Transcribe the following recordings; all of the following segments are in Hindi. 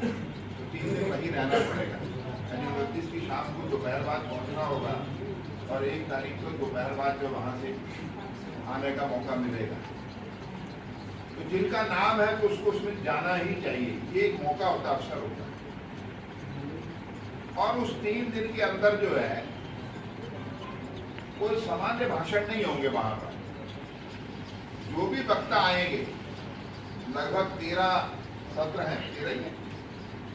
तो 3 दिन वहीं रहना पड़ेगा, यानी 29 की शाम को दोपहर बाद पहुंचना होगा और 1 तारीख को दोपहर बाद जो वहाँ से आने का मौका मिलेगा। तो जिनका नाम है तो उसको उसमें जाना ही चाहिए, ये एक मौका होता, अवसर होता है। और उस 3 दिन के अंदर जो है कोई सामान्य भाषण नहीं होंगे वहां पर। जो भी वक्ता आएंगे, लगभग 13 सत्र हैं,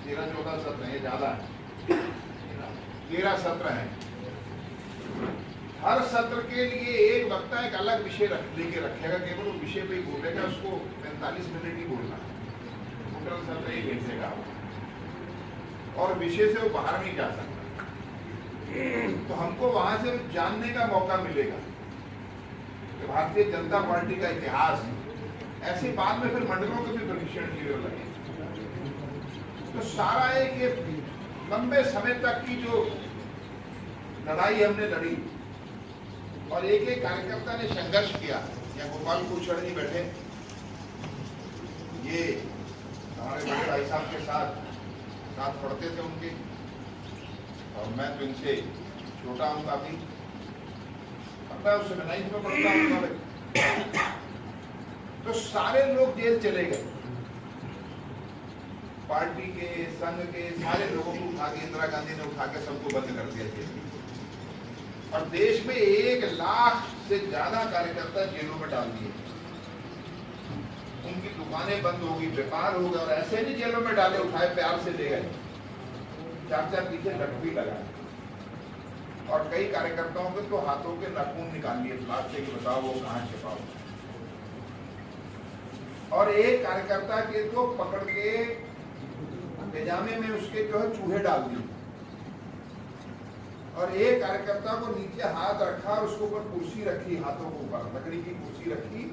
13-14 सत्र हैं, ज्यादा है, 13 सत्र हैं। हर सत्र के लिए एक वक्ता एक अलग विषय लेके रखेगा, केवल उस विषय पे ही बोलेगा, उसको 45 मिनट ही बोलना, टोटल सत्र 1 घंटे का, और विषय से वो बाहर नहीं जा सकता। तो हमको वहां से जानने का मौका मिलेगा कि भारतीय जनता पार्टी का इतिहास, ऐसे बाद में फिर मंडलों के भी प्रशिक्षण शिविर लगे। तो सारा एक ये लंबे समय तक की जो लड़ाई हमने लड़ी और एक एक कार्यकर्ता ने संघर्ष किया। या गोपाल कुलकर्णी जी बैठे, ये हमारे बड़े भाई साहब के साथ पढ़ते थे उनके, और मैं तो इनसे छोटा हूँ काफी, पता है उससे 9th में पढ़ता हूँ। तो सारे लोग जेल चले गए, पार्टी के, संघ के सारे लोगों को उठा के इंदिरा गांधी ने उठा के सबको बंद कर दिया जेल। और देश में 1 लाख से ज्यादा कार्यकर्ता जेलों में डाल दिए, उनकी दुकानें बंद होगी, व्यापार होगा, और ऐसे नहीं जेलों में डाले, उठाए प्यार से ले गए, 4-4 पीछे लट भी लगा, और कई कार्यकर्ताओं के तो हाथों के नाखून निकाल लिए लाश से कि बताओ वो कहाँ छिपाओ। और एक कार्यकर्ता के तो पकड़ के पैजामे में उसके जो है चूहे डाल दिए, और एक कार्यकर्ता को नीचे हाथ रखा और उसके ऊपर कुर्सी रखी, हाथों के ऊपर लकड़ी की कुर्सी रखी,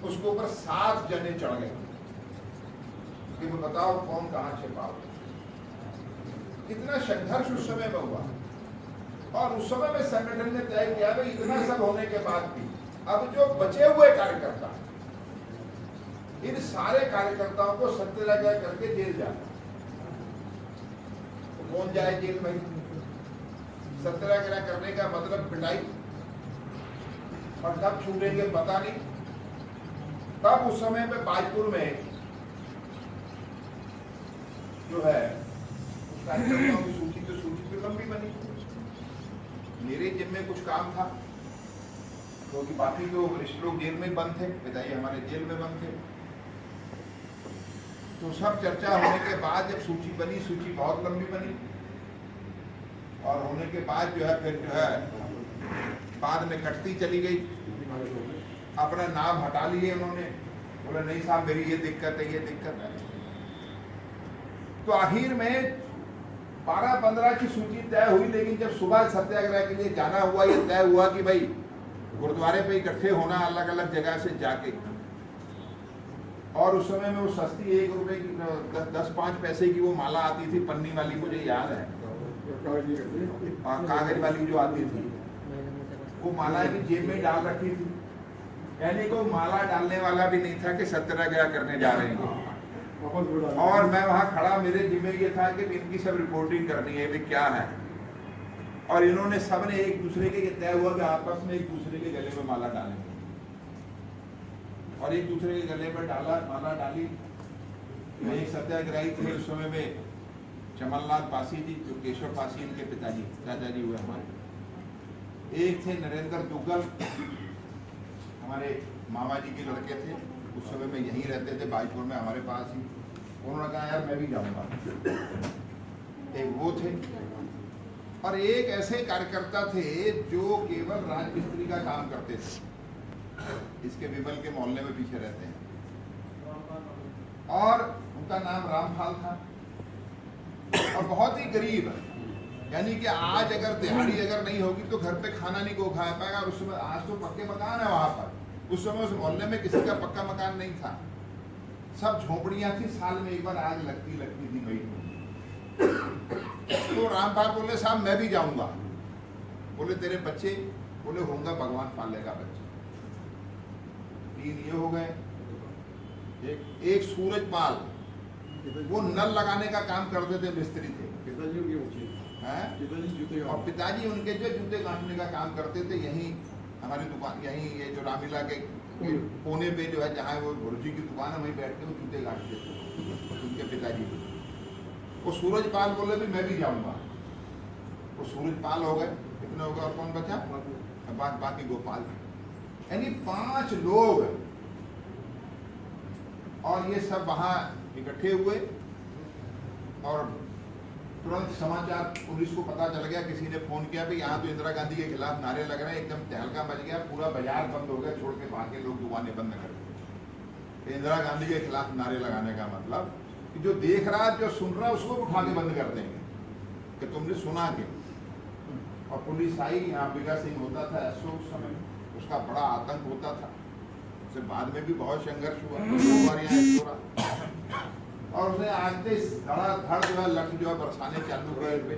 उसके ऊपर 7 जने चढ़ गए कि वो बताओ कौन कहाँ छिपाओ। इतना संघर्ष उस समय में हुआ, और उस समय में संगठन ने तय किया भाई इतना सब होने के बाद भी अब जो बचे हुए कार्यकर्ता, इन सारे कार्यकर्ताओं को सत्याग्रह करके जेल जाना। तो कौन जाए जेल में? सत्याग्रह करने का मतलब पिटाई, और कब छूटेंगे पता नहीं। तब उस समय में बाजपुर में जो है कार्यकर्ताओं की सूची तो लंबी बनी। मेरे जिम्मे कुछ काम था, क्योंकि बाकी जो वरिष्ठ लोग जेल में बंद थे, पिताजी हमारे जेल में बंद थे। तो सब चर्चा होने के बाद जब सूची बनी, सूची बहुत लंबी बनी, और होने के बाद जो है फिर जो है बाद में कटती चली गई। अपना नाम हटा लिए उन्होंने, बोला नहीं साहब मेरी ये दिक्कत है, ये दिक्कत है। तो आखिर में 12-15 की सूची तय हुई, लेकिन जब सुबह सत्याग्रह के लिए जाना हुआ, ये तय हुआ कि भाई गुरुद्वारे पे इकट्ठे होना अलग अलग जगह से जाके। और उस समय में वो सस्ती 1 रुपए की 10-5 पैसे की वो माला आती थी, पन्नी वाली, मुझे याद है, कागज वाली जो आती थी, वो माला भी जेब में डाल रखी थी। यानी कोई माला डालने वाला भी नहीं था कि सत्याग्रह करने जा रहे हैं। और मैं वहां खड़ा, मेरे जिम्मे ये था कि इनकी सब रिपोर्टिंग करनी है भी क्या है। और इन्होंने सबने एक दूसरे के, तय हुआ कि आपस में एक दूसरे के गले में माला डालेंगे, और एक दूसरे के गले में माला डाली। एक सत्याग्रही थे उस समय में चमनलाल पासी जी, जो केशव पासी इनके पिताजी दादाजी हुए हमारे। एक थे नरेंद्र दुग्गल, हमारे मामा जी के लड़के थे, उस समय में यहीं रहते थे बाजपुर में हमारे पास ही। उन्होंने कहा यार मैं भी जाऊंगा, एक वो थे। और एक ऐसे कार्यकर्ता थे जो केवल राजमिस्त्री का काम करते थे, इसके विमल के मोहल्ले में पीछे रहते हैं, और उनका नाम रामपाल था, और बहुत ही गरीब, यानी कि आज अगर दिहाड़ी अगर नहीं होगी तो घर पे खाना नहीं को खा पाएगा। उस समय, आज तो पक्के मकान है वहां पर, उस समय उस मोहल्ले में किसी का पक्का मकान नहीं था, सब झोपड़ियां थी, साल में एक बार आग लगती थी मई में। तो रामपाल बोले साहब मैं भी जाऊंगा। बोले तेरे बच्चे? बोले होगा, भगवान पालेगा बच्चे। 3 ये हो गए। एक सूरजपाल, वो नल लगाने का काम करते थे, मिस्त्री थे। और पिताजी उनके जो जूते गांठने का काम करते थे, यहीं हमारी दुकान, यहीं ये जो रामलीला के कोने पे जो है, जहाँ वो गुरुजी की दुकान है, वहीं बैठ के वो जूते गांठते थे उनके पिताजी। वो सूरजपाल बोले भी मैं भी जाऊंगा। वो सूरजपाल हो गए, कितने हो गए, और कौन बचा? बाकी गोपाल। यानी 5 लोग, और ये सब वहां इकट्ठे हुए। और तुरंत समाचार पुलिस को पता चल गया, किसी ने फोन किया भी यहाँ तो इंदिरा गांधी के खिलाफ नारे लग रहे हैं, एकदम तहलका मच गया, पूरा बाजार बंद हो गया, छोड़ के बाकी लोग दुकानें बंद कर दी। इंदिरा गांधी के खिलाफ नारे लगाने का मतलब कि जो देख रहा है, जो सुन रहा है, उसको उठा के बंद कर देंगे कि तुमने सुना क्यों। और पुलिस आई, यहाँ बिगा सिंह होता था एसओ उस समय, उसका बड़ा आतंक होता था। उससे बाद में भी बहुत संघर्ष हुआ और उसने आते धड़ाधड़ जो है लठ जो है बरसाने चालू किए पे,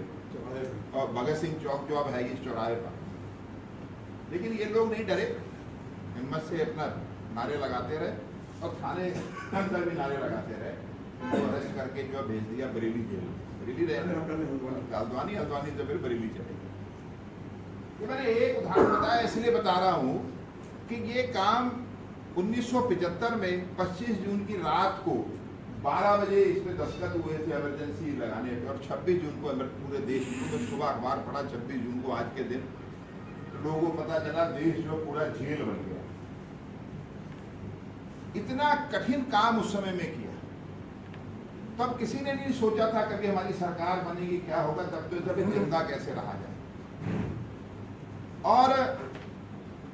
और भगत सिंह चौक जो अब है इस चौराहे पर। लेकिन ये लोग नहीं डरे, हिम्मत से अपना नारे लगाते रहे, और थाने अंदर भी नारे लगाते रहे। तो अरेस्ट करके जो भेज दिया बरेली जेल। बरेली रहे हल्द्वानी से फिर बरेली चले। ये मैंने एक उदाहरण बताया इसलिए बता रहा हूँ कि ये काम 1975 में 25 जून की रात को 12 बजे इस पे दस्तखत हुए थे इमरजेंसी लगाने पे, और 26 जून को पूरे देश में सुबह अखबार पढ़ा 26 जून को, आज के दिन लोगों को पता चला देश जो पूरा जेल बन गया। इतना कठिन काम उस समय में किया, तब किसी ने नहीं सोचा था कभी हमारी सरकार बनेगी क्या होगा, तब तो जब जिंदा कैसे रहा जाए। और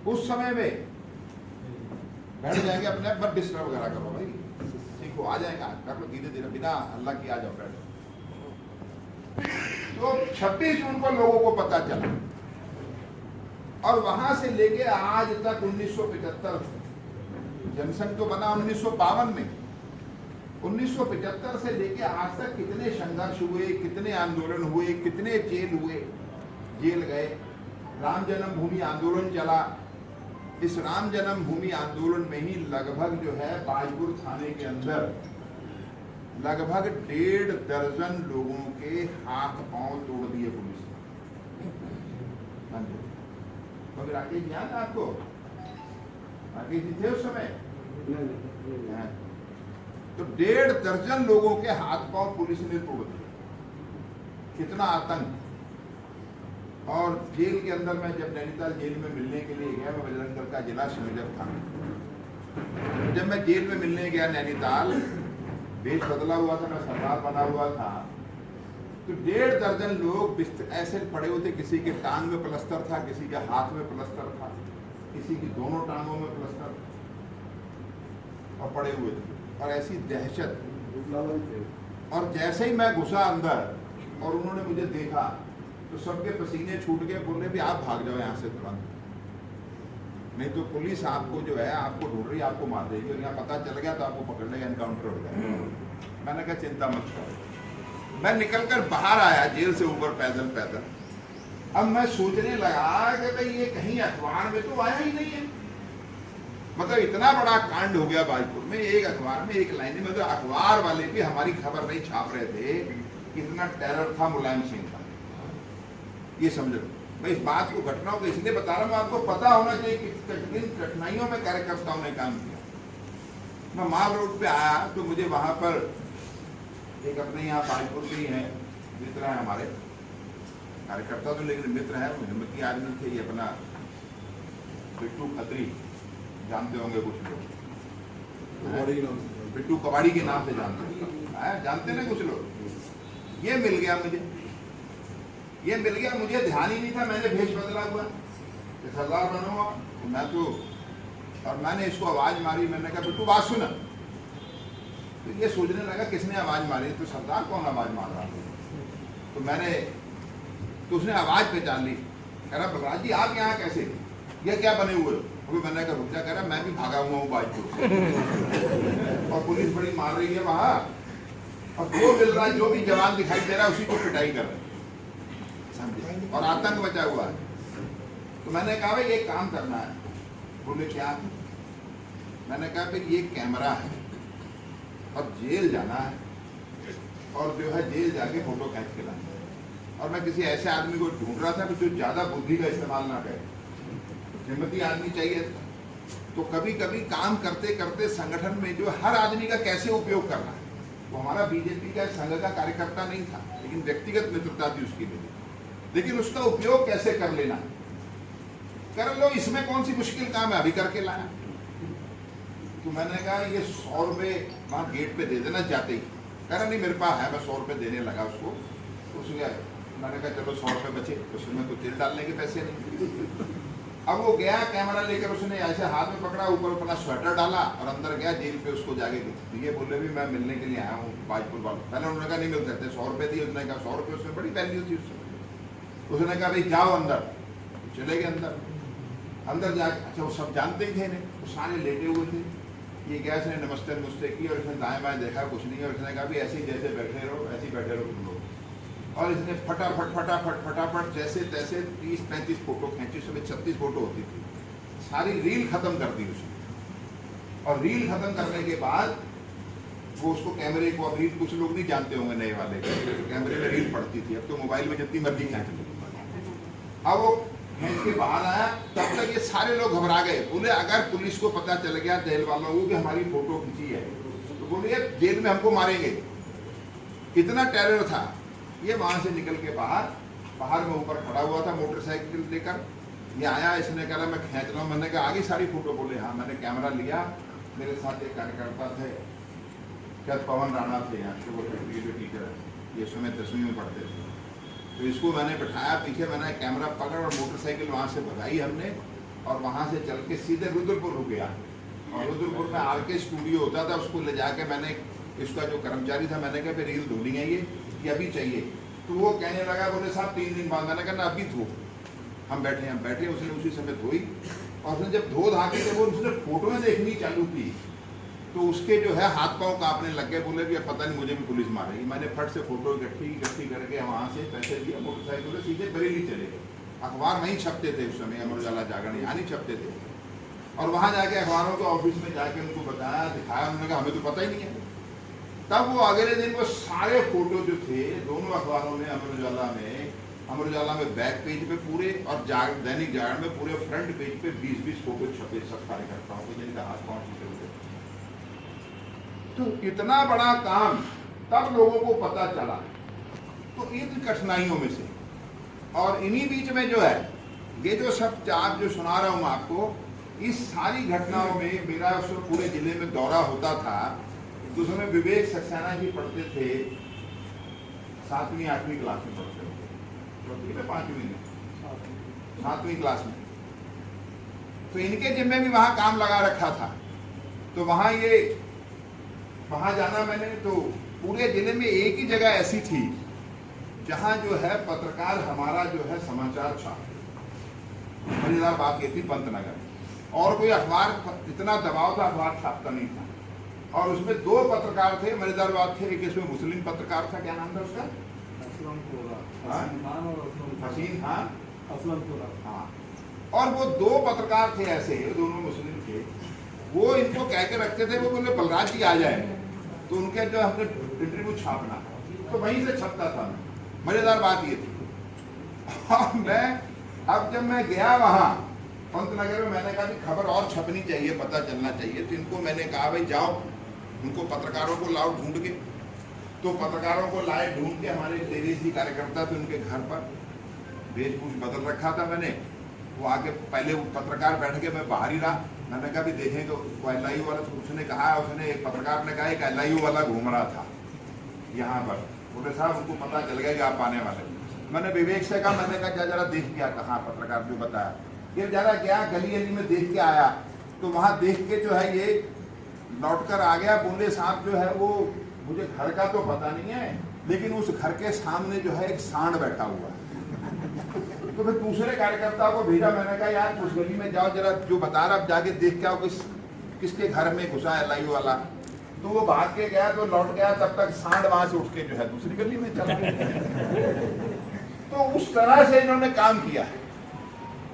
उस समय में बैठ जाएंगे अपने आप, मत डिस्टर्ब करा करो भाई, सीखो, आ जाएगा, कर लो धीरे धीरे, बिना अल्लाह की आ जाओ, बैठो। तो 26 जून को लोगों को पता चला, और वहां से लेके आज तक 1975 जनसंघ तो बना 1952 में, 1975 से लेके आज तक कितने संघर्ष हुए, कितने आंदोलन हुए, कितने जेल गए। राम जन्मभूमि आंदोलन चला। इस राम जन्मभूमि आंदोलन में ही लगभग जो है बाजपुर थाने के अंदर लगभग 1.5 दर्जन लोगों के हाथ पांव तोड़ दिए पुलिस ने। तो राकेश याद है आपको? राकेश जी थे उस समय? तो 1.5 दर्जन लोगों के हाथ पांव पुलिस ने तोड़ दिए। कितना आतंक। और जेल के अंदर मैं जब नैनीताल जेल में मिलने के लिए गया, मैं बजरंग दल का जिला संयोजक था। जब मैं जेल में मिलने गया नैनीताल, वेश बदला हुआ था, मैं सरदार बना हुआ था, तो 1.5 दर्जन लोग ऐसे पड़े हुए थे। किसी के टांग में प्लस्तर था, किसी के हाथ में प्लस्तर था, किसी की दोनों टांगों में प्लस्तर, और पड़े हुए थे। और ऐसी दहशत। और जैसे ही मैं घुसा अंदर और उन्होंने मुझे देखा, तो सबके पसीने छूट गए, बोले भी आप भाग जाओ यहाँ से तुरंत, नहीं तो पुलिस आपको जो है आपको ढूंढ रही है, आपको मार देगी। और यहाँ पता चल गया तो आपको पकड़ लेगा, एनकाउंटर हो जाएगा। मैंने कहा चिंता मत करो। मैं निकलकर बाहर आया जेल से ऊपर पैदल। अब मैं सोचने लगा कि भाई ये कहीं अखबार में तो आया ही नहीं है। मतलब इतना बड़ा कांड हो गया बाजपुर में, एक अखबार में एक लाइन में, तो अखबार वाले भी हमारी खबर नहीं छाप रहे थे। कितना टेरर था मुलायम सिंह का, ये समझ लो। मैं इस बात को, घटनाओं को इसलिए बता रहा हूँ, आपको पता होना चाहिए कि किन कठिनाइयों में कार्यकर्ताओं ने काम किया। मैं माल रोड पे आया तो मुझे वहां पर एक अपने यहाँ बाजपुर के ही हैं, मित्र हैं हमारे, कार्यकर्ता तो लेकिन मित्र हैं, हिम्मती आदमी थे। ये अपना बिट्टू खत्री, जानते होंगे कुछ लोग, बिट्टू कबाड़ी के नाम से जानते ना कुछ लोग। ये मिल गया मुझे ध्यान ही नहीं था, मैंने भेष बदला हुआ कि सरदार बनूंगा तो मैं तो। और मैंने इसको आवाज मारी, मैंने कहा बिट्टू बात सुना। तो ये सोचने लगा किसने आवाज मारी, तो सरदार कौन आवाज मार रहा था। तो उसने आवाज पहचान ली, कह रहा बलराज जी आप यहाँ कैसे, ये क्या बने हुए? अभी मैंने कहा रुक जा, कह रहा मैं भी भागा हुआ हूँ बाजपुर से और पुलिस बड़ी मार रही है वहां, और जो मिल रहा है, जो भी जवान दिखाई दे रहा है उसी को पिटाई कर रहे हैं, और आतंक बचा हुआ है। तो मैंने कहा भाई एक काम करना है। बोले क्या? मैंने कहा भाई ये कैमरा है और जेल जाना है, और जो है जेल जाके फोटो खींच के लाए। और मैं किसी ऐसे आदमी को ढूंढ रहा था जो ज्यादा बुद्धि का इस्तेमाल ना करे, हिम्मती आदमी चाहिए। तो कभी कभी काम करते करते संगठन में जो हर आदमी का कैसे उपयोग करना है, वो हमारा बीजेपी का संघ का कार्यकर्ता नहीं था, लेकिन व्यक्तिगत मित्रता थी उसकी भी, लेकिन उसका उपयोग कैसे कर लेना, कर लो, इसमें कौन सी मुश्किल काम है, अभी करके लाया। तो मैंने कहा ये 100 रुपये वहाँ गेट पे दे देना जाते ही। कह रहा नहीं मेरे पास है, मैं 100 रुपये देने लगा उसको। उसने मैंने कहा चलो 100 रुपये बचे, उसमें तो तेल डालने के पैसे नहीं। अब वो गया कैमरा लेकर, उसने ऐसे हाथ में पकड़ा, ऊपर अपना स्वेटर डाला और अंदर गया जेल पे, उसको जाके दिए, बोले भी मैं मिलने के लिए आया हूँ बाजपुर वालों। पहले उन्होंने कहा नहीं मिल सकते, 100 रुपये दिए। उसने कहा 100 रुपये, उसमें बड़ी वैल्यू थी उस समय। उसने कहा भाई जाओ अंदर, चले गए अंदर। अंदर जाके अच्छा वो सब जानते ही थे नहीं, वो सारे लेटे हुए थे। ये गया, इसने नमस्ते नमस्ते की और इसने दाएं बाएं देखा, कुछ नहीं। और इसने कहा भी ऐसे ही जैसे बैठे रहो, ऐसे ही बैठे रहो तुम लोग। और इसने फटाफट फटाफट फटाफट जैसे तैसे 30-35 फोटो खींची। उसमें 36 फोटो होती थी, सारी रील खत्म कर दी उसने। और रील खत्म करने के बाद वो उसको कैमरे को, अब रील कुछ लोग नहीं जानते होंगे नए वाले, कैमरे में रील पड़ती थी, अब तो मोबाइल में जितनी मर्जी खींच लो। अब वो खींच के बाहर आया, तब तक ये सारे लोग घबरा गए। बोले अगर पुलिस को पता चल गया जेल वालों को कि हमारी फोटो खींची है, तो बोले जेल में हमको मारेंगे। कितना टेरर था। ये वहां से निकल के बाहर में ऊपर खड़ा हुआ था मोटरसाइकिल लेकर। ये आया, इसने कहा मैं खींच रहा हूँ। मैंने कहा आगे सारी फोटो। बोले हाँ। मैंने कैमरा लिया, मेरे साथ एक कार्यकर्ता थे, क्या पवन राणा थे यहाँ के, वो टीचर है, ये समय 10वीं में पढ़ते थे। तो इसको मैंने बैठाया पीछे, मैंने कैमरा पकड़ और मोटरसाइकिल वहाँ से भगाई हमने, और वहाँ से चल के सीधे रुद्रपुर रुक गया। और रुद्रपुर में आरके स्टूडियो होता था, उसको ले जाके मैंने, इसका जो कर्मचारी था, मैंने कहा रील धोनी है ये कि अभी चाहिए। तो वो कहने लगा, बोले साहब 3 दिन बाद। मैंने कहा ना अभी धो, हम बैठे। उसने उसी समय धोई, और उसने जब धो धा के जब वो उसने फोटोएं देखनी चालू की, तो उसके जो है हाथ पांव कांपने लग गए। बोले भी अब पता नहीं मुझे भी पुलिस मारेगी। मैंने फट से फोटो इकट्ठी करके वहाँ से पैसे दिए, मोटरसाइकिल से सीधे बरेली चले गए। अखबार नहीं छपते थे उस समय, अमर उजाला जागरण यहाँ नहीं छपते थे। और वहाँ जाके अखबारों के ऑफिस में जाके उनको बताया, दिखाया, उन्होंने कहा हमें तो पता ही नहीं है। तब वो अगले दिन वो सारे फोटो जो थे दोनों अखबारों में, अमर उजाला में बैक पेज पे पूरे, और दैनिक जागरण में पूरे फ्रंट पेज पे 20-20 फोटो छपे सब कार्यकर्ताओं को, जिनका हाथ पांव छूटे हुए। तो इतना बड़ा काम तब लोगों को पता चला। तो इन कठिनाइयों में से, और इन्हीं बीच में जो है ये जो सब आप जो सुना रहा हूं आपको, इस सारी घटनाओं में मेरा उस पूरे जिले में दौरा होता था। तो उसमें विवेक सक्सेना जी पढ़ते थे, 7वीं-8वीं क्लास में पढ़ते थे, 4वीं में 5वीं में 7वीं क्लास में। तो इनके जिम्मे भी वहां काम लगा रखा था। तो वहां जाना मैंने, तो पूरे जिले में एक ही जगह ऐसी थी जहां जो है पत्रकार हमारा जो है समाचार छापते। मजेदार बात ये थी, पंतनगर, और कोई अखबार, इतना दबाव था अखबार छापता नहीं था। और उसमें 2 पत्रकार थे, मजेदार बात थे, एक इसमें मुस्लिम पत्रकार था, क्या नाम था उसका, हसीन खान असलमपुरा। हाँ, और वो 2 पत्रकार थे ऐसे, दोनों मुस्लिम थे। वो इनको कह के रखते थे, वो बोले बलराज जी आ जाए, तो उनके जो हमने इंटरव्यू छापना, तो वहीं से छपता था। मजेदार बात ये थी। और अब जब मैं गया वहां पंतनगर में, मैंने कहा कि खबर और छपनी चाहिए, पता चलना चाहिए। तो इनको मैंने कहा भाई जाओ, उनको पत्रकारों को लाओ ढूंढ के। तो पत्रकारों को लाए ढूंढ के, हमारे देवेशी कार्यकर्ता थे, उनके घर पर वेशभूष बदल रखा था मैंने। वो आके पहले वो पत्रकार बैठ के, मैं बाहर ही रहा। मैंने कहा भी देखें तो LIU वाला, तो उसने कहा, उसने एक पत्रकार ने कहा एक LIU वाला घूम रहा था यहाँ पर। बोले साहब उनको पता चल गया कि आप आने वाले। मैंने विवेक से कहा, मैंने कहा जरा देख के आ। कहा पत्रकार जो बताया, ये जरा गया गली में देख के आया। तो वहां देख के जो है ये लौट कर आ गया। बोले साहब जो है वो, मुझे घर का तो पता नहीं है, लेकिन उस घर के सामने जो है एक सांड बैठा हुआ है। तो फिर दूसरे कार्यकर्ता को भेजा, मैंने कहा यार उस गली में जाओ, जरा जो बता रहा, अब जाके देख के आओ किसके घर में घुसा है LIU वाला। तो वो भाग के गया, तो लौट गया, तब तक सांड वहां से उठ के जो है दूसरी गली में चला गया। तो उस तरह से इन्होंने काम किया,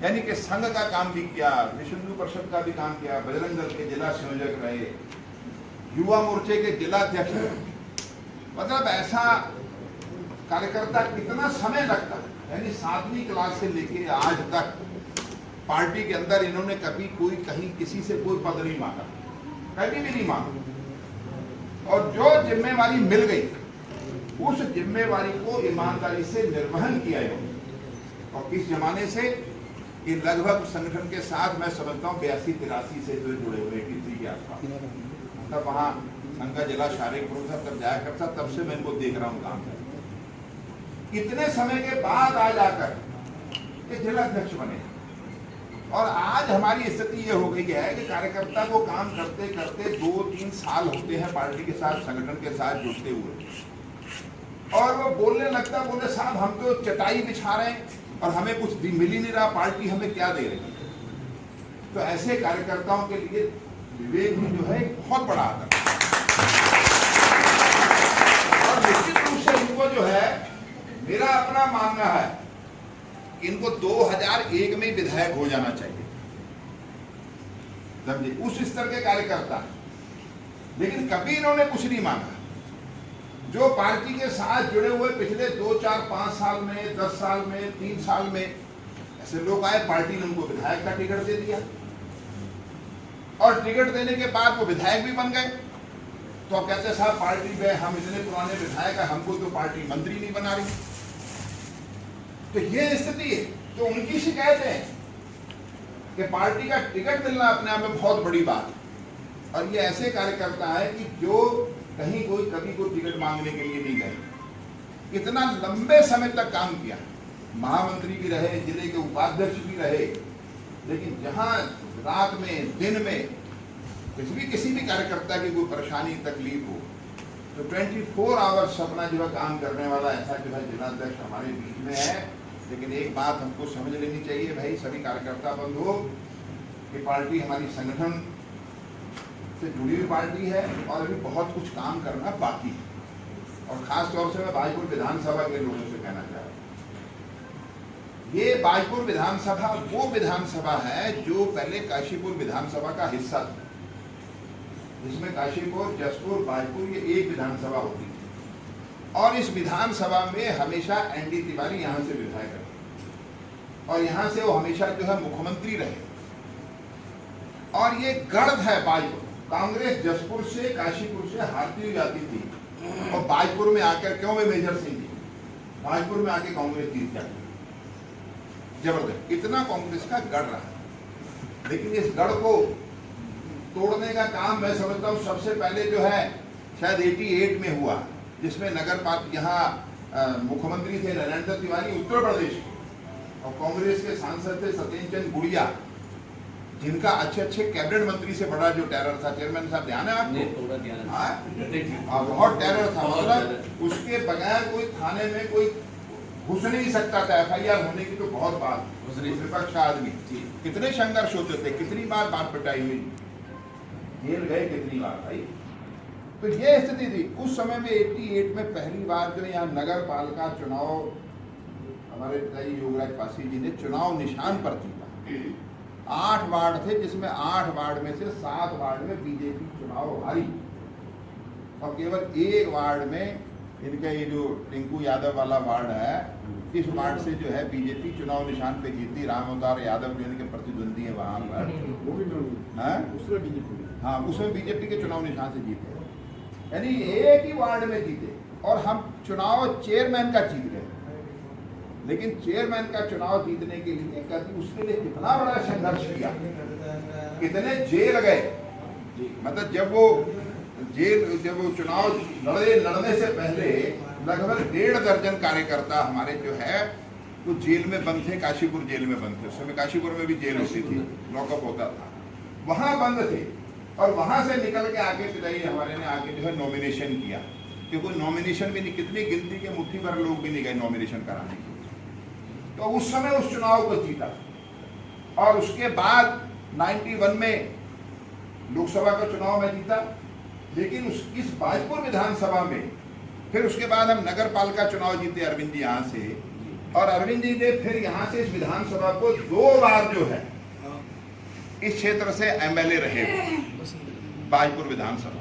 यानी कि संघ का काम भी किया, विश्व हिंदू परिषद का भी काम किया, बजरंग दल के जिला संयोजक रहे, युवा मोर्चे के जिला अध्यक्ष, मतलब ऐसा कार्यकर्ता कितना समय लगता है, यानी 7वीं क्लास से लेके आज तक पार्टी के अंदर इन्होंने कभी कोई कहीं किसी से कोई पद नहीं मांगा, कभी भी नहीं मांगा। और जो जिम्मेवारी मिल गई उस जिम्मेवारी को ईमानदारी से निर्वहन किया इन्होंने। और किस जमाने से, कि लगभग संगठन के साथ मैं समझता हूँ 82-83 से जो जुड़े हुए 83 के आसपास, तब वहाँ संघ का जिला शारीरिक प्रोफेसर तब जाया करता, तब से मैं इनको देख रहा हूँ काम कर। इतने समय के बाद आज आकर ये जिला अध्यक्ष बने। और आज हमारी स्थिति ये हो गई है कि कार्यकर्ता को काम करते करते 2-3 साल होते हैं पार्टी के साथ, संगठन के साथ जुड़ते हुए, और वो बोलने लगता, बोले साहब हम तो चटाई बिछा रहे हैं और हमें कुछ मिल ही नहीं रहा, पार्टी हमें क्या दे रही है। तो ऐसे कार्यकर्ताओं के लिए विवेक भी जो है बहुत बड़ा आदर। और निश्चित रूप से इनको जो है, मेरा अपना मानना है कि इनको 2001 में विधायक हो जाना चाहिए, समझे, उस स्तर के कार्यकर्ता। लेकिन कभी इन्होंने कुछ नहीं मांगा। जो पार्टी के साथ जुड़े हुए पिछले 2, 4, 5 साल में, 10 साल में, 3 साल में ऐसे लोग आए, पार्टी ने उनको विधायक का टिकट दे दिया, और टिकट देने के बाद वो विधायक भी बन गए। तो अब कहते साहब पार्टी में हम इतने पुराने विधायक हैं, हमको तो पार्टी मंत्री नहीं बना रही। तो ये स्थिति है। तो उनकी शिकायत है कि पार्टी का टिकट मिलना अपने आप में बहुत बड़ी बात है। और ये ऐसे कार्यकर्ता है कि जो कहीं कोई कभी कोई टिकट मांगने के लिए नहीं गए, इतना लंबे समय तक काम किया, महामंत्री भी रहे, जिले के उपाध्यक्ष भी रहे। लेकिन जहां रात में, दिन में किसी भी कार्यकर्ता की कोई परेशानी तकलीफ हो, तो 24 आवर्स अपना जो है काम करने वाला ऐसा जो है जिला अध्यक्ष हमारे बीच में है। लेकिन एक बात हमको समझ लेनी चाहिए भाई, सभी कार्यकर्ता बंधु, कि पार्टी हमारी संगठन से जुड़ी हुई पार्टी है और अभी बहुत कुछ काम करना बाकी है। और खास तौर से मैं बाजपुर विधानसभा के लोगों से कहना चाह रहा हूँ, ये बाजपुर विधानसभा वो विधानसभा है जो पहले काशीपुर विधानसभा का हिस्सा था, जिसमें काशीपुर, जसपुर, बाजपुर ये एक विधानसभा होती थी। और इस विधानसभा में हमेशा एनडी तिवारी यहाँ से विधायक रहे, और यहाँ से वो हमेशा जो है मुख्यमंत्री रहे। और ये गढ़ है बाजपुर, कांग्रेस जसपुर से, काशीपुर से हारती हुई जाती थी, और बाजपुर में आकर, क्यों वे मेजर सिंह जी, बाजपुर में आके कांग्रेस जीत जाती, जबरदस्त। इतना कांग्रेस का गढ़ रहा। लेकिन इस गढ़ को तोड़ने का काम मैं समझता हूँ सबसे पहले जो है शायद 88 में हुआ, जिसमें नगर पालिका, यहाँ मुख्यमंत्री थे नरेंद्र तिवारी उत्तर प्रदेश के, और कांग्रेस के सांसद थे सत्येंद्र चंद गुड़िया, जिनका अच्छे कैबिनेट मंत्री से बड़ा जो टेरर था। चेयरमैन साहब ध्यान है आपको? बहुत टेरर था, मतलब उसके बगैर कोई थाने में कोई घुस नहीं सकता था, FIR होने की तो बहुत बात, विपक्ष का आदमी। कितने संघर्ष होते थे, कितनी बार बात पिटाई हुई, जेल गए कितनी बार भाई। तो ये स्थिति थी उस समय में। 88 में पहली बार जो यहाँ नगर पालिका चुनाव हमारे पिताजी योगराज पासी जी ने चुनाव निशान पर जीता। 8 वार्ड थे, जिसमें 8 वार्ड में से 7 वार्ड में बीजेपी चुनाव हारी, और केवल 1 वार्ड में इनका ये जो टिंकू यादव वाला वार्ड है, इस वार्ड से जो है बीजेपी चुनाव निशान पे जीती। राम अवतार यादव जो इनके प्रतिद्वंदी है वहाँ पर, हाँ, उसमें बीजेपी के चुनाव निशान से जीते, यानी एक ही वार्ड में जीते। और हम चुनाव चेयरमैन का जीत गए। लेकिन चेयरमैन का चुनाव जीतने के लिए कभी उसके लिए कितना बड़ा संघर्ष किया, कितने जेल गए। मतलब जब वो चुनाव लड़ने से पहले लगभग 1.5 दर्जन कार्यकर्ता हमारे जो है वो जेल में बंद थे, काशीपुर जेल में बंद थे। उस समय काशीपुर में भी जेल होती थी, लॉकअप होता था, वहां बंद थे। और वहां से निकल के आके पिताजी हमारे ने आके जो है नॉमिनेशन किया, क्योंकि नॉमिनेशन भी नहीं, कितनी गिनती के मुट्ठी भर लोग भी नहीं गए नॉमिनेशन कराने के। तो उस समय उस चुनाव को जीता। और उसके बाद 91 में लोकसभा का चुनाव में जीता। लेकिन इस बाजपुर विधानसभा में फिर उसके बाद हम नगर पालिका चुनाव जीते अरविंद जी यहाँ से, और अरविंद जी ने फिर यहाँ से इस विधानसभा को 2 बार जो है इस क्षेत्र से MLA रहे बाजपुर विधानसभा।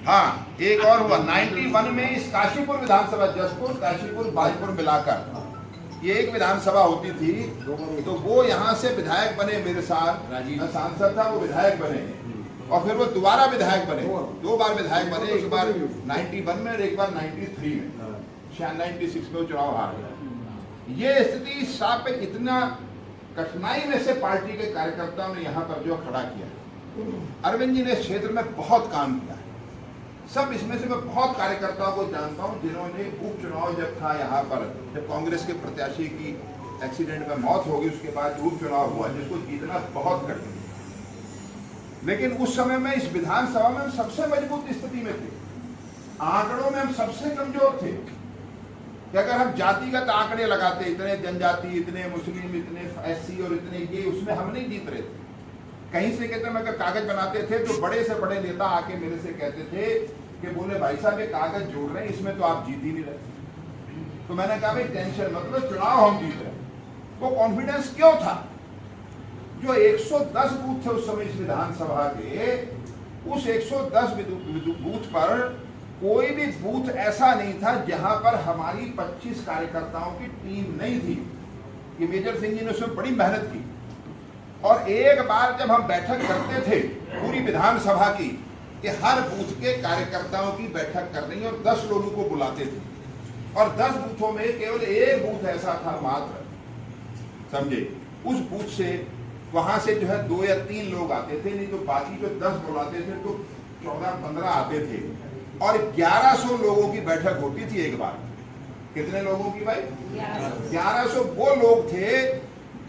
हाँ, एक और हुआ 91 में इस काशीपुर विधानसभा, जसपुर काशीपुर बाजपुर मिलाकर ये एक विधानसभा होती थी, तो वो यहाँ से विधायक बने, मेरे साथ मैं सांसद था, वो विधायक बने और फिर वो दोबारा विधायक बने, 2 बार विधायक बने, एक बार 91 में और एक बार 93 में, शायद 96 में वो चुनाव हार गया। ये स्थिति साहब पे इतना कठिनाई में से पार्टी के कार्यकर्ताओं ने यहाँ पर जो खड़ा किया। अरविंद जी ने इस क्षेत्र में बहुत काम किया है, सब इसमें से मैं बहुत कार्यकर्ताओं को जानता हूं जिन्होंने उपचुनाव जब था यहाँ पर, जब कांग्रेस के प्रत्याशी की एक्सीडेंट में मौत हो गई, उसके बाद उपचुनाव हुआ जिसको जीतना बहुत कठिन, लेकिन उस समय में इस विधानसभा में हम सबसे मजबूत स्थिति में थे, आंकड़ों में हम सबसे कमजोर थे कि अगर हम जातिगत आंकड़े लगाते, इतने जनजाति, इतने मुस्लिम, इतने SC और इतने ये, उसमें हम नहीं जीत रहे थे। कहीं से कहते, मैं अगर कागज बनाते थे तो बड़े से बड़े नेता आके मेरे से कहते थे कि बोले भाई साहब ये कागज जोड़ रहे हैं, इसमें तो आप जीत ही नहीं रहे। तो मैंने कहा भाई टेंशन मतलब चुनाव हम जीत रहे। वो कॉन्फिडेंस क्यों था? जो 110 बूथ थे उस समय इस विधानसभा के, उस 110 बूथ पर कोई भी बूथ ऐसा नहीं था जहां पर हमारी 25 कार्यकर्ताओं की टीम नहीं थी। ये मेजर सिंह जी ने उसमें बड़ी मेहनत की और एक बार जब हम बैठक करते थे पूरी विधानसभा की कि हर बूथ के कार्यकर्ताओं की बैठक करनी और 10 लोगों को बुलाते थे और 10 बूथों में केवल एक बूथ ऐसा था मात्र, समझे, उस बूथ से वहां से जो है 2 या 3 लोग आते थे, नहीं तो बाकी जो 10 बुलाते थे तो 14-15 आते थे और 1100 लोगों की बैठक होती थी एक बार। कितने लोगों की भाई? 1100 वो लोग थे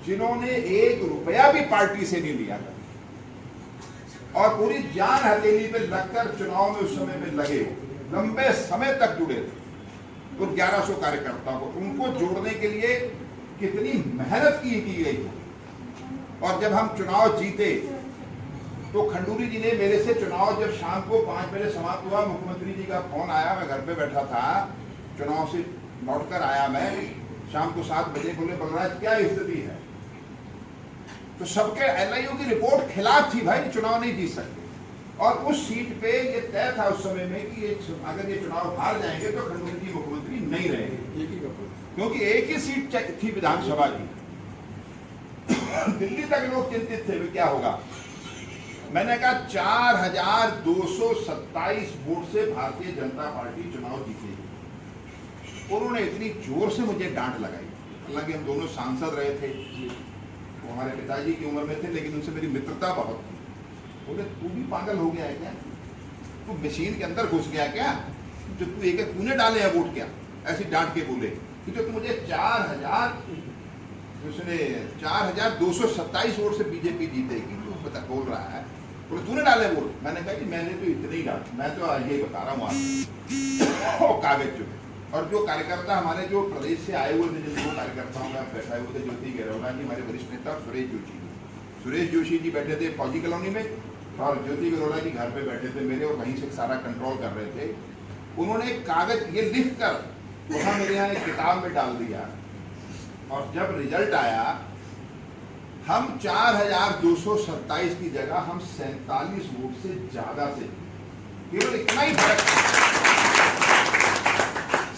जिन्होंने 1 रुपया भी पार्टी से नहीं लिया था और पूरी जान हथेली पे लगकर चुनाव में उस समय में लगे, लंबे समय तक जुड़े थे। तो 1100 कार्यकर्ताओं को, उनको जोड़ने के लिए कितनी मेहनत की गई थी। और जब हम चुनाव जीते तो खंडूरी जी ने मेरे से चुनाव जब शाम को 5 बजे समाप्त हुआ, मुख्यमंत्री जी का फोन आया, मैं घर पे बैठा था, चुनाव से लौटकर आया मैं शाम को 7 बजे, बोले बलराज क्या स्थिति है? तो सबके LIU की रिपोर्ट खिलाफ थी, भाई चुनाव नहीं जीत सकते। और उस सीट पे ये तय था उस समय में कि अगर ये चुनाव हार जाएंगे तो खंडूरी जी मुख्यमंत्री नहीं रहेंगे, क्योंकि एक ही सीट थी विधानसभा की। दिल्ली तक लोग चिंतित थे क्या होगा। मैंने कहा 4227 वोट से भारतीय जनता पार्टी चुनाव जीतेगी। उन्होंने इतनी जोर से मुझे डांट लगाई, हालांकि हम दोनों सांसद रहे थे, वो हमारे पिताजी की उम्र में थे, लेकिन उनसे मेरी मित्रता बहुत थी। बोले तू भी पागल हो गया है क्या? तू मशीन के अंदर घुस गया क्या? जो तू एक तूने डाले हैं वोट क्या? ऐसी डांट के बोले कि जो तू मुझे 4227 वोट से बीजेपी जीतेगी, तू पता बोल रहा है, बोले तूने डाले वोट? मैंने कहा कि मैंने तो इतने ही डाले, मैं तो ये बता रहा हूँ आपको कागज जो। और जो कार्यकर्ता हमारे जो प्रदेश से आए हुए थे, जिन 2 कार्यकर्ताओं का बैठा हुए थे, ज्योति गहलोत जी हमारे वरिष्ठ नेता, सुरेश जोशी जी बैठे थे फौजी कॉलोनी में और ज्योति गहलोत जी घर पे बैठे थे मेरे, और वहीं से सारा कंट्रोल कर रहे थे। उन्होंने एक कागज ये लिख कर वहाँ मेरे यहाँ एक किताब में डाल दिया और जब रिजल्ट आया हम 4227 की जगह हम 47 वोट से ज्यादा से, केवल इतना ही फर्क,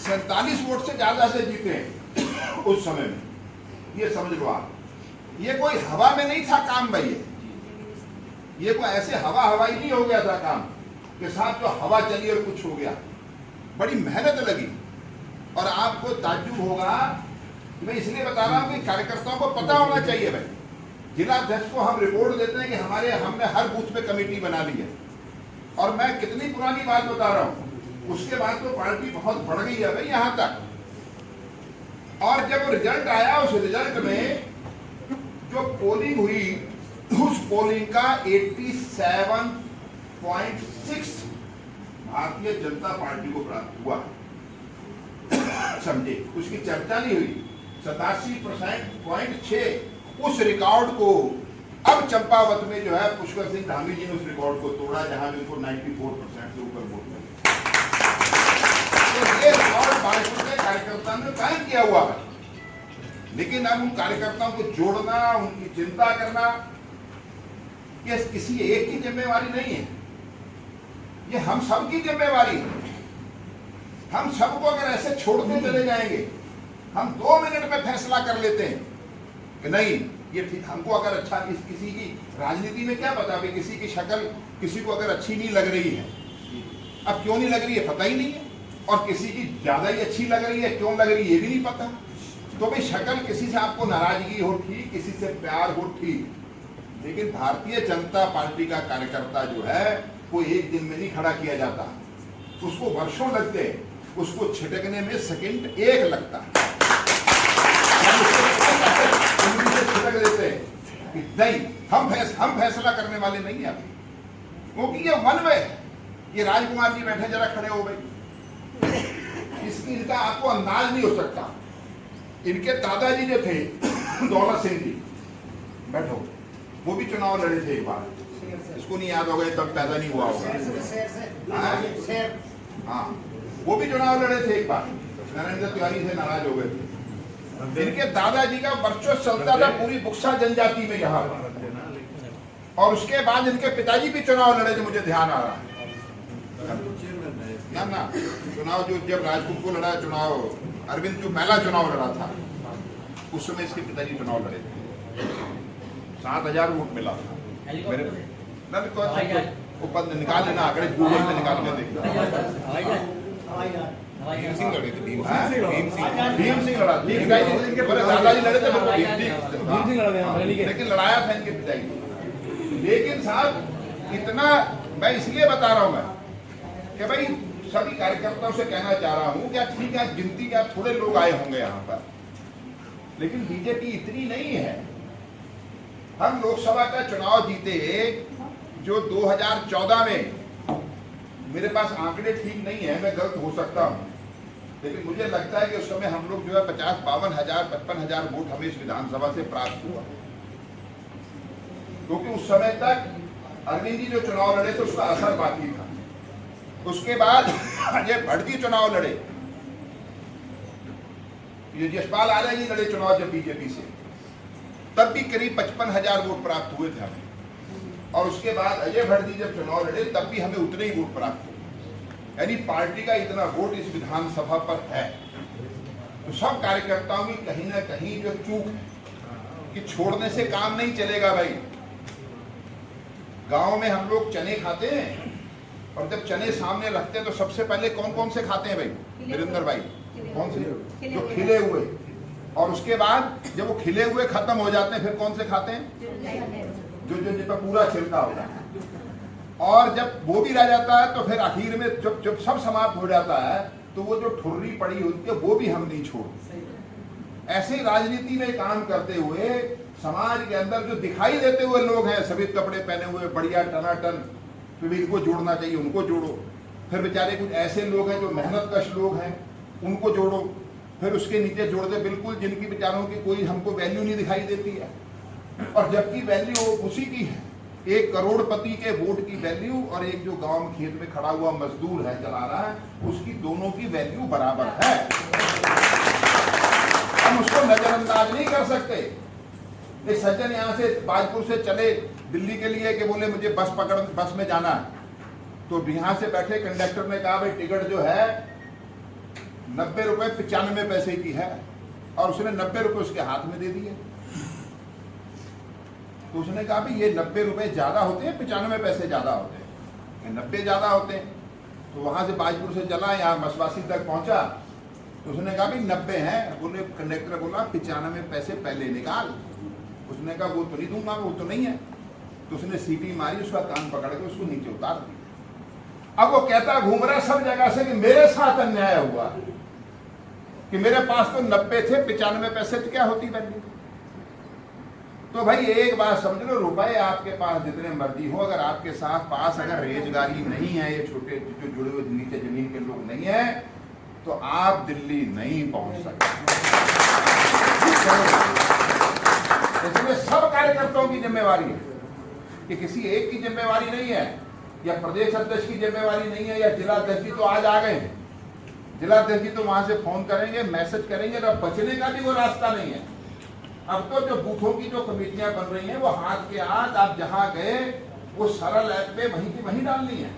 47 वोट से ज्यादा से जीते उस समय में। ये समझ लो आप, ये कोई हवा में नहीं था काम भाई, ये कोई ऐसे हवाई नहीं हो गया था काम के साथ जो हवा चली और कुछ हो गया। बड़ी मेहनत लगी और आपको ताज्जुब होगा, मैं इसलिए बता रहा हूं कि कार्यकर्ताओं को पता होना चाहिए भाई। जिला अध्यक्ष को हम रिपोर्ट देते हैं कि हमने हर बूथ पे कमेटी बना ली है, और मैं कितनी पुरानी बात बता रहा हूं, उसके बाद तो पार्टी बहुत बढ़ गई है भाई यहां तक। और जब रिजल्ट आया, उस रिजल्ट में जो पोलिंग हुई, उस पोलिंग का 87.6 भारतीय जनता पार्टी को प्राप्त हुआ, समझे, उसकी चर्चा नहीं हुई। 87.6 उस रिकॉर्ड को अब चंपावत में जो है पुष्कर सिंह धामी जी ने उस रिकॉर्ड को तोड़ा, जहां उनको 94% से ऊपर वोट मिले। तो ये रिकॉर्ड बाजपुर के कार्यकर्ताओं ने कायम किया हुआ है। लेकिन अब उन कार्यकर्ताओं को जोड़ना, उनकी चिंता करना, ये किसी एक की जिम्मेवारी नहीं है, ये हम सबकी जिम्मेवारी है। हम सबको अगर ऐसे छोड़ते चले जाएंगे, हम 2 मिनट में फैसला कर लेते हैं कि नहीं ये ठीक, हमको अगर अच्छा किसी की राजनीति में क्या पता भाई, किसी की शक्ल किसी को अगर अच्छी नहीं लग रही है, अब क्यों नहीं लग रही है पता ही नहीं है, और किसी की ज्यादा ही अच्छी लग रही है, क्यों लग रही है ये भी नहीं पता। तो भाई शक्ल किसी से आपको नाराजगी हो ठीक, किसी से प्यार हो ठीक, लेकिन भारतीय जनता पार्टी का कार्यकर्ता जो है वो एक दिन में नहीं खड़ा किया जाता, उसको वर्षों लगते, उसको छिटकने में सेकंड 1 लगता है। छिटक देते हैं कि नहीं हम फैसला करने वाले नहीं है अभी, क्योंकि ये वन वे है। ये राजकुमार जी बैठे, जरा खड़े हो भाई, इसकी इनका आपको अंदाज नहीं हो सकता। इनके दादाजी जो थे दौलत सिंह जी, बैठो, वो भी चुनाव लड़े थे एक बार, इसको नहीं याद होगा, तब पैदा नहीं हुआ होगा। हाँ, वो भी चुनाव लड़े थे एक बार, नारायण दत्त तिवारी से नाराज हो गए थे। इनके दादाजी का वर्चस्व चलता था पूरी बुक्सा जनजाति में यहाँ, और उसके बाद इनके पिताजी भी चुनाव लड़े थे, मुझे ध्यान आ रहा है ना चुनाव जो जब राजपूत को लड़ा चुनाव, अरविंद जो पहला चुनाव लड़ा था उस समय इसके पिताजी चुनाव लड़े थे, 7,000 वोट मिला था मेरे ऊपर। निकाल लेना आंकड़े, गूगल में निकाल के देखना। भीम सिंह लड़े थे, भीम सिंह लड़ा, इनके बड़े दादाजी लड़े थे, लेकिन लड़ाया था इनके पिताजी। लेकिन साहब इतना मैं इसलिए बता रहा हूं मैं कि भाई सभी कार्यकर्ताओं से कहना चाह रहा हूं कि ठीक है गिनती के थोड़े लोग आए होंगे यहाँ पर, लेकिन बीजेपी इतनी नहीं है। हम लोकसभा का चुनाव जीते जो 2014 में, मेरे पास आंकड़े ठीक नहीं है, मैं गलत हो सकता हूं, लेकिन मुझे लगता है कि उस समय हम लोग जो है 50-52,000 55,000 वोट हमें इस विधानसभा से प्राप्त हुआ, क्योंकि उस समय तक अरविंद जी जो चुनाव लड़े थे उसका असर बाकी था। उसके बाद अजय भट्ट जी चुनाव लड़े, ये यशपाल आर्य जी लड़े चुनाव जब बीजेपी से, तब भी करीब 55,000 वोट प्राप्त हुए थे हमें, और उसके बाद अजय भट्ट जी जब चुनाव लड़े तब भी हमें उतने ही वोट प्राप्त हुए। यानी पार्टी का इतना वोट इस विधानसभा पर है। तो सब कार्यकर्ताओं की कहीं ना कहीं जो चूक है कि छोड़ने से काम नहीं चलेगा भाई। गांव में हम लोग चने खाते हैं, और जब चने सामने रखते हैं तो सबसे पहले कौन कौन से खाते हैं भाई वीरेंद्र भाई? कौन से? जो खिले हुए, और उसके बाद जब वो खिले हुए खत्म हो जाते हैं फिर कौन से खाते हैं? जो जिस पर पूरा छिलका होता है। और जब वो भी रह जाता है तो फिर आखिर में जब सब समाप्त हो जाता है तो वो जो ठुर्री पड़ी होती है वो भी हम नहीं छोड़ते। ऐसे ही राजनीति में काम करते हुए समाज के अंदर जो दिखाई देते हुए लोग हैं, सफेद कपड़े पहने हुए, बढ़िया टनाटन, फिर इनको जोड़ना चाहिए उनको जोड़ो, फिर बेचारे कुछ ऐसे लोग हैं जो मेहनत कश लोग हैं उनको जोड़ो, फिर उसके नीचे जोड़ दे बिल्कुल जिनकी बेचारों की कोई हमको वैल्यू नहीं दिखाई देती है, और जबकि वैल्यू उसी की है, 1 करोड़पति के वोट की वैल्यू और एक जो गांव में खेत में खड़ा हुआ मजदूर है चला रहा है, उसकी दोनों की वैल्यू बराबर है। हम उसको नजरअंदाज नहीं कर सकते। एक सज्जन यहाँ से बाजपुर से चले दिल्ली के लिए कि बोले मुझे बस में जाना है, तो यहाँ से बैठे कंडक्टर ने कहा भाई टिकट जो है 90 रुपए 95 पैसे की है, और उसने 90 रुपए उसके हाथ में दे दिए। तो उसने कहा भाई ये 90 रुपए ज्यादा होते हैं 95 पैसे ज्यादा होते हैं? 90 ज्यादा होते हैं। तो वहां से बाजपुर से चला यहाँ मसवासी तक पहुंचा, तो उसने कहा भाई 90 है। बोले कंडक्टर बोला 95 पैसे पहले निकाल। उसने कहा वो तो नहीं दूंगा, वो तो नहीं है। तो उसने सीटी मारी, उसका कान पकड़ के उसको नीचे उतार दिया। अब वो कहता घूम रहा सब जगह से कि मेरे साथ अन्याय हुआ, कि मेरे पास तो 90 थे 95 पैसे तो क्या होती वैल्यू। तो भाई एक बात समझ लो, रुपए आपके पास जितने मर्जी हो, अगर आपके साथ पास अगर रोजगारी नहीं है, ये छोटे जो जुड़े हुए नीचे जमीन के लोग नहीं है, तो आप दिल्ली नहीं पहुंच सकते। इसमें सब कार्यकर्ताओं की जिम्मेवारी है, कि किसी एक की जिम्मेवारी नहीं है, या प्रदेश अध्यक्ष की जिम्मेवारी नहीं है, या जिला अध्यक्ष जी तो आज आ गए हैं, जिला अध्यक्ष जी तो वहां से फोन करेंगे, मैसेज करेंगे, तो बचने का भी वो रास्ता नहीं है। अब तो जो बूथों की जो कमेटियां बन रही हैं वो हाथ के हाथ आप जहां गए वो सरल ऐप पे वहीं की वहीं डालनी है।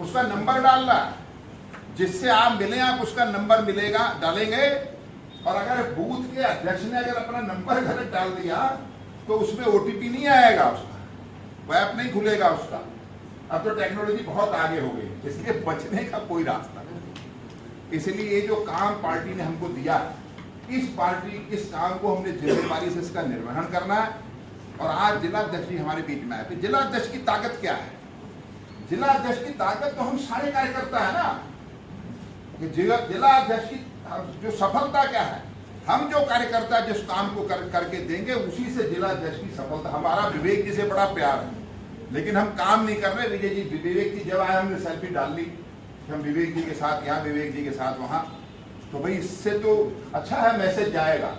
उसका नंबर डालना, जिससे आप मिले आप उसका नंबर मिलेगा, डालेंगे। और अगर बूथ के अध्यक्ष ने अगर अपना नंबर गलत डाल दिया तो उसमें ओटीपी नहीं आएगा, उसका वह ऐप नहीं खुलेगा उसका। अब तो टेक्नोलॉजी बहुत आगे हो गई, इसलिए बचने का कोई रास्ता नहीं। इसलिए ये जो काम पार्टी ने हमको दिया, इस काम को हमने जिम्मेदारी से इसका निर्वहन करना है। और आज जिलाध्यक्ष जी हमारे बीच में आए। जिलाध्यक्ष की ताकत क्या है? जिलाध्यक्ष की ताकत तो हम सारे कार्यकर्ता है ना। जिलाध्यक्ष की जो सफलता क्या है, हम जो कार्यकर्ता जिस काम को करके देंगे उसी से जिलाध्यक्ष की सफलता। हमारा विवेक जी से बड़ा प्यार है, लेकिन हम काम नहीं कर रहे। विजय जी, विवेक जी जब आए हमने सेल्फी डाल ली, हम विवेक जी के साथ यहाँ, विवेक जी के साथ वहाँ, तो भाई इससे तो अच्छा है, मैसेज जाएगा।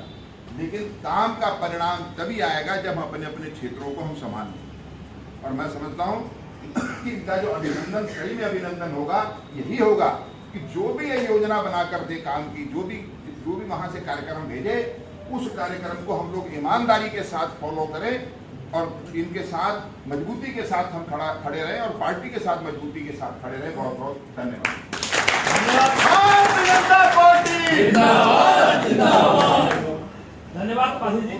लेकिन काम का परिणाम तभी आएगा जब अपने अपने क्षेत्रों को हम संभालें। और मैं समझता हूँ कि इनका जो अभिनंदन, सही में अभिनंदन होगा, यही होगा कि जो भी ये योजना बनाकर दे काम की, जो भी वहाँ से कार्यक्रम भेजे, उस कार्यक्रम को हम लोग ईमानदारी के साथ फॉलो करें और इनके साथ मजबूती के साथ हम खड़े रहें और पार्टी के साथ मजबूती के साथ खड़े रहें। बहुत बहुत धन्यवाद। धन्यवाद पासी जी।